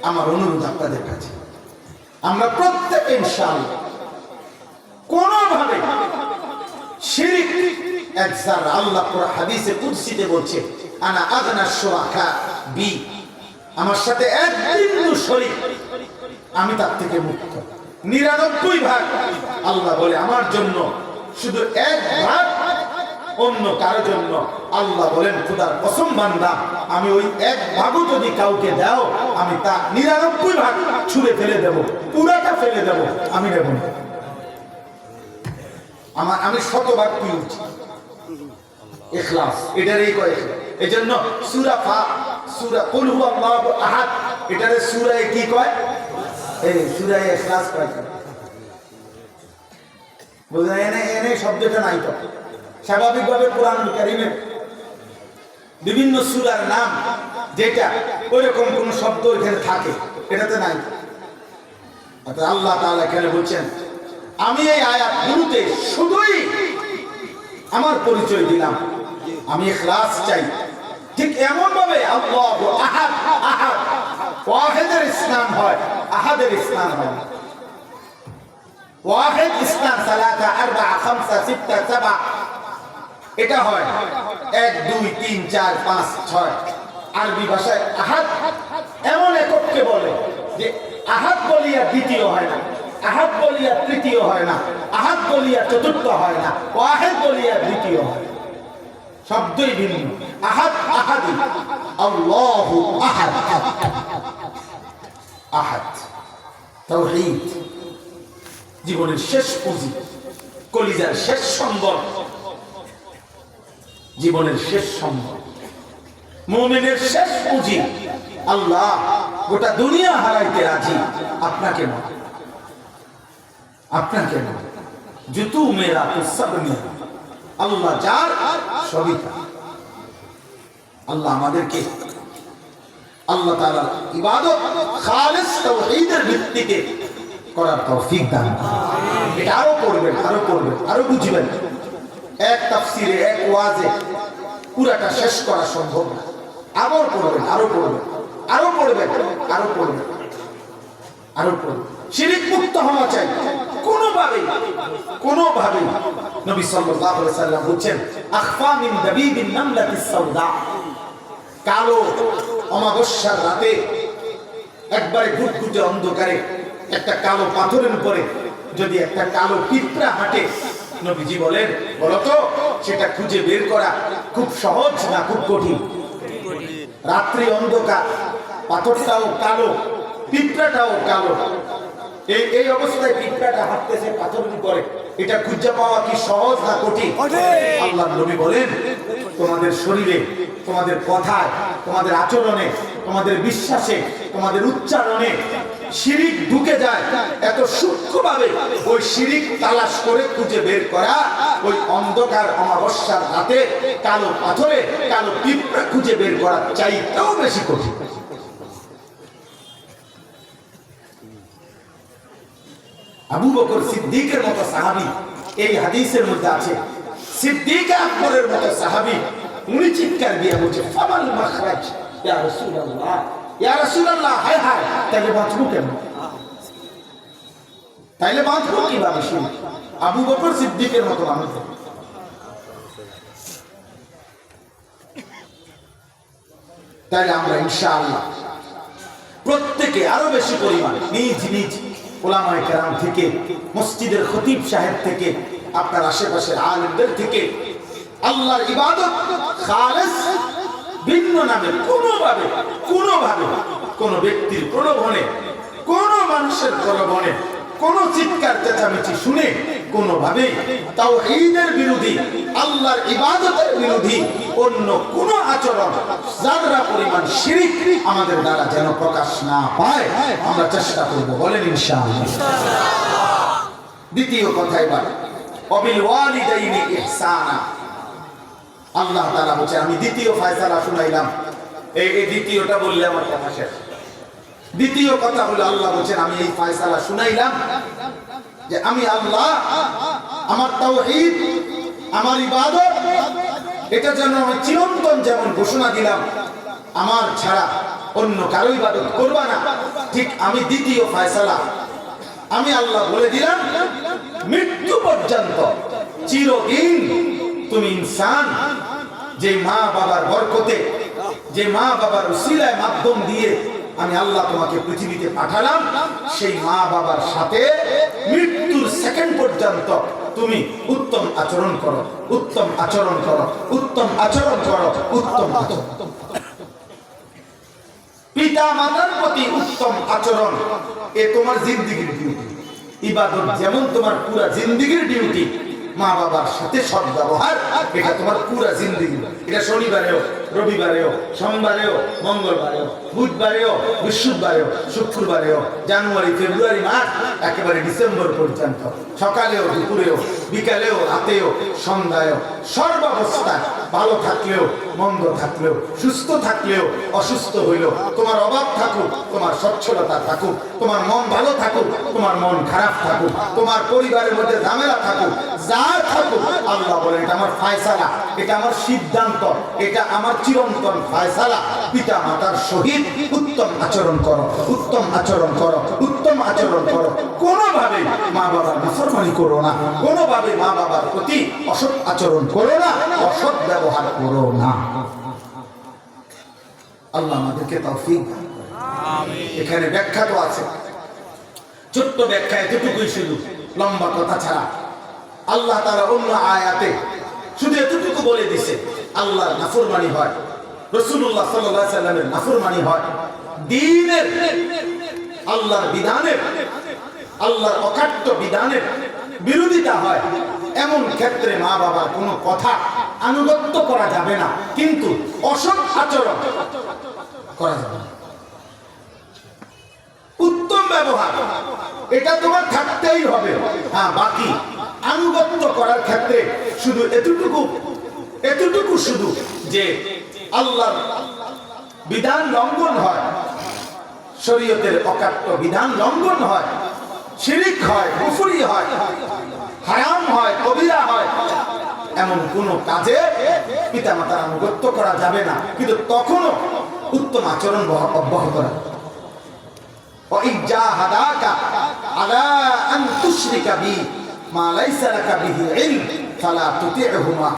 আমার অনুরোধ আপনাদের কাছে, আমরা প্রত্যেকে ইনশাআল্লাহ কোনোভাবে শিরক একজার, আল্লাহ পুরো হাদিসে কুদসিতে বলছে আনা আগনা শুরাকা বি, আমার সাথে এক বিন্দু শরীক আমি তার থেকে মুক্ত। 99 ভাগ আল্লাহ বলে আমার জন্য, শুধু 1 ভাগ অন্য কারো জন্য। আল্লাহ বলেন খোদার কসম বান্দা, আমি ওই 1 ভাগও যদি কাউকে দাও আমি তা 99 ভাগ ছুঁড়ে ফেলে দেব, পুরাটা ফেলে দেব, আমি নেব না। আমি 100 ভাগ পেয়েছি ইখলাস, এটারই কয়। এজন্য সূরা কুল হুয়াল্লাহু আহাদ, এটারে সূরায়ে কি কয়? এই সূরায়ে ইখলাস কয়। বুঝলেন? এনে শব্দটা নাই তো। স্বাভাবিকভাবে কোরআনুল কারীমের বিভিন্ন সূরার নাম যেটা ওইরকম কোন শব্দ এখানে থাকে, এটাতে নাই। অর্থাৎ আল্লাহ তাআলা এখানে বলছেন আমি এই আয়াতগুলোতে শুধুই আমার পরিচয় দিলাম, আমি ইখলাস চাই। ঠিক এমন ভাবে আল্লাহু আহাদ, আহাদ ওয়াহিদের ইসলাম হয়, আহাদের ইসলাম হয়। ওয়াহিদ ইসলাম 3 4 5 6 7 এটা হয় 1 2 3 4 5 6। আরবি ভাষায় আহাদ এমন এককে বলে যে আহাদ বলিয়া দ্বিতীয় হয় না, আহাদ বলিয়া তৃতীয় হয় না, আহাদ বলিয়া চতুর্থ হয় না, ওয়াহিদ বলিয়া দ্বিতীয় হয়। শব্দই ভিন্ন। আহাদ আহাদি, আল্লাহু আহাদ, আহাদ তাওহীদ জীবনের শেষ পুঁজি, কলিজার শেষ সম্বল, জীবনের শেষ সম্বল, মুমিনের শেষ পুঁজি। আল্লাহ গোটা দুনিয়া হারাইতে রাজি, আপনাকে না, আপনাকে না। জুতু মেরা তো সব মেরা, আল্লাহ যার সবই তার। আল্লাহ আমাদেরকে আল্লাহ তাআলার ইবাদত খালিস তাওহীদের ভিত্তিতে করার তৌফিক দান করুন। এটা আরো করবেন, আরো করবেন, আরো বুঝবেন। এক তাফসিরে, এক ওয়াজে পুরাটা শেষ করা সম্ভব না। আবার পড়বেন, আরো পড়বেন, আরো পড়বেন, আরো পড়বেন, আরো পড়বেন। শিরক মুক্ত হওয়া চাই কোনোভাবে, কোনোভাবে। নবী সাল্লাল্লাহু আলাইহি সাল্লাম বলেন আখফা মিন দাবিবিন নামলাতিস সাউদা, কালো অমাবস্যার রাতে একবারে ঘুটঘুটে অন্ধকারে একটা কালো পাথরের উপরে যদি একটা কালো পিঁপড়া হাঁটে, নবীজি বলেন বলতো সেটা খুঁজে বের করা খুব সহজ না খুব কঠিন? রাত্রি অন্ধকার, পাথরটাও কালো, পিঁপড়াটাও কালো, এই অবস্থায় পিঁপড়াটা হাঁটতেছে পাথরের উপরে, এটা খুঁজে পাওয়া কি সহজ না কঠিন? আল্লাহর নবী বলেন তোমাদের শরীরে, তোমাদের কথায়, তোমাদের আচরণে, তোমাদের বিশ্বাসে, তোমাদের উচ্চারণে শিরিক ঢুকে যায়, এত সূক্ষ্মভাবে ওই শিরিক তালাশ করে খুঁজে বের করা ওই অন্ধকার অমাবস্যার রাতে কালো পাথরে কালো পিঁপড়া খুঁজে বের করা চাইতেও বেশি কঠিন। আবু বকর সিদ্দিকের মতো সাহাবী, এই হাদিসের মধ্যে আছে, সিদ্দিক আকবরের মতো সাহাবী, উনি চিৎকার দিয়ে বলছে ফামাল মাখরাজ ইয়া রাসূলুল্লাহ, ইয়া রাসূলুল্লাহ, হায় হায়, তাইলে বাঁচবো কেমন? তাইলে বাঁচবো কিভাবে? শুনি আবু বকর সিদ্দিকের মতো মানুষ। তাইলে আমরা ইনশাআল্লাহ প্রত্যেকে আরো বেশি পরিমাণ নিজ নিজ উলামায়ে কেরাম থেকে, মসজিদের খতিব সাহেব থেকে, আপনার আশেপাশের আলেমদের থেকে আল্লাহর ইবাদত খালেস ভিন্ন নামে কোনোভাবে, কোনোভাবে কোনো ব্যক্তির প্রলোভনে, কোনো মানুষের প্রলোভনে, কোনো চিৎকার চেঁচামেচি শুনে কোনোভাবে তাওহীদের বিরোধী, আল্লাহর ইবাদতের বিরোধী অন্য কোন আচরণ, যারা পরিমাণ শিরক আমাদের দ্বারা যেন প্রকাশ না পায়, আমরা চেষ্টা করব, বলেন ইনশাআল্লাহ। দ্বিতীয় কথা, এবার ওয়াবিল ওয়ালিদাইনি ইহসানা। আল্লাহ তাআলা বলেন আমি দ্বিতীয় ফয়সালা শুনাইলাম, এই দ্বিতীয়টা বললে আমার কথা শেষ। দ্বিতীয় কথা হলো আল্লাহ বলেন আমি এই ফয়সালা শুনাইলাম যে আমি আল্লাহ আমার তাওহীদ, আমার ইবাদত, এটা যেন আমি চিরন্তন যেমন ঘোষণা দিলাম, আমার ছাড়া অন্য কারো ইবাদত করবা না। ঠিক আমি দ্বিতীয় ফয়সালা, আমি আল্লাহ বলে দিলাম মৃত্যু পর্যন্ত চিরদিন তুমি ইনসান, যে মা বাবার বরকতে, যে মা বাবার উসিলায় মাধ্যম দিয়ে আমি আল্লাহ তোমাকে পৃথিবীতে পাঠালাম, সেই মা বাবার সাথে মৃত্যুর সেকেন্ড পর্যন্ত তুমি উত্তম আচরণ করো, উত্তম আচরণ করো, উত্তম আচরণ করো, উত্তম আচরণ। পিতা মাতার প্রতি উত্তম আচরণ এ তোমার জিন্দেগীর ডিউটি। ইবাদত যেমন তোমার পুরা জিন্দেগীর ডিউটি, মা বাবার সাথে সৎ ব্যবহার এটা তোমার পুরা জিন্দেগি। এটা শনিবারেও, রবিবারেও, সোমবারেও, মঙ্গলবারেও, বুধবারেও, বৃহস্পতিবারেও, শুক্রবারেও, জানুয়ারি, ফেব্রুয়ারি, মার্চ, একেবারে ডিসেম্বর পর্যন্ত, সকালেও, দুপুরেও, বিকালেও, রাতেও, সন্ধ্যায়ও, সর্বাবস্থায় ভালো থাকলেও, মন্দ থাকলেও, সুস্থ থাকলেও, অসুস্থ হইলেও, তোমার অভাব থাকুক, তোমার সচ্ছলতা থাকুক, তোমার মন ভালো থাকুক, তোমার মন খারাপ থাকুক, তোমার পরিবারের মধ্যে ঝামেলা থাকুক, যা থাকুক, আল্লাহ বলেন এটা আমার ফায়সালা, এটা আমার সিদ্ধান্ত, এটা আমার চিরন্তন ফায়সালা। পিতা মাতার সহিত উত্তম আচরণ করো, উত্তম আচরণ করো, উত্তম আচরণ করো। কোনোভাবে মা বাবার নাফরমানি করো না, কোনোভাবে মা বাবার প্রতি অসৎ আচরণ করো না, অসৎ ব্যবহার করো না। আল্লাহ আমাদেরকে তৌফিক দান করুন। এখানে ব্যাখ্যা তো আছে, ছোট্ট ব্যাখ্যা এতটুকুই, শুধু লম্বা কথা ছাড়া। আল্লাহ তাআলা অন্য আয়াতে শুধু এতটুকু বলে দিছে, আল্লাহর নাফরমানি হয়, রাসূলুল্লাহ সাল্লাল্লাহু আলাইহি সাল্লামের নাফরমানি হয়, দ্বীনের, আল্লাহর বিধানের, আল্লাহর অকাট্য বিধানের বিরোধিতা হয়, এমন ক্ষেত্রে মা বাবার কোনো কথা আনুগত্য করা যাবে না, কিন্তু অসৎ আচরণ করা যাবে না। উত্তম ব্যবহার এটা তোমার থাকতেই হবে। হ্যাঁ, বাকি আনুগত্য করার ক্ষেত্রে শুধু এতটুকু শুধু যে আল্লাহর বিধান লঙ্ঘন হয়, শরীয়তের অকাট্য বিধান লঙ্ঘন হয়, শিরিক হয়, কুফরি হয়, হারাম হয়, কবিরা হয়, এমন কোন কাজে পিতামাতার আনুগত্য করা যাবে না, কিন্তু তখনও উত্তম আচরণ অব্যাহত রাখবে। وَإِنْ جَاهَدَاكَ عَلَىٰ أَنْ تُشْرِكَ بِي مَا لَيْسَ لَكَ بِهِ عِلْمٌ فَلَا تُطِعْهُمَا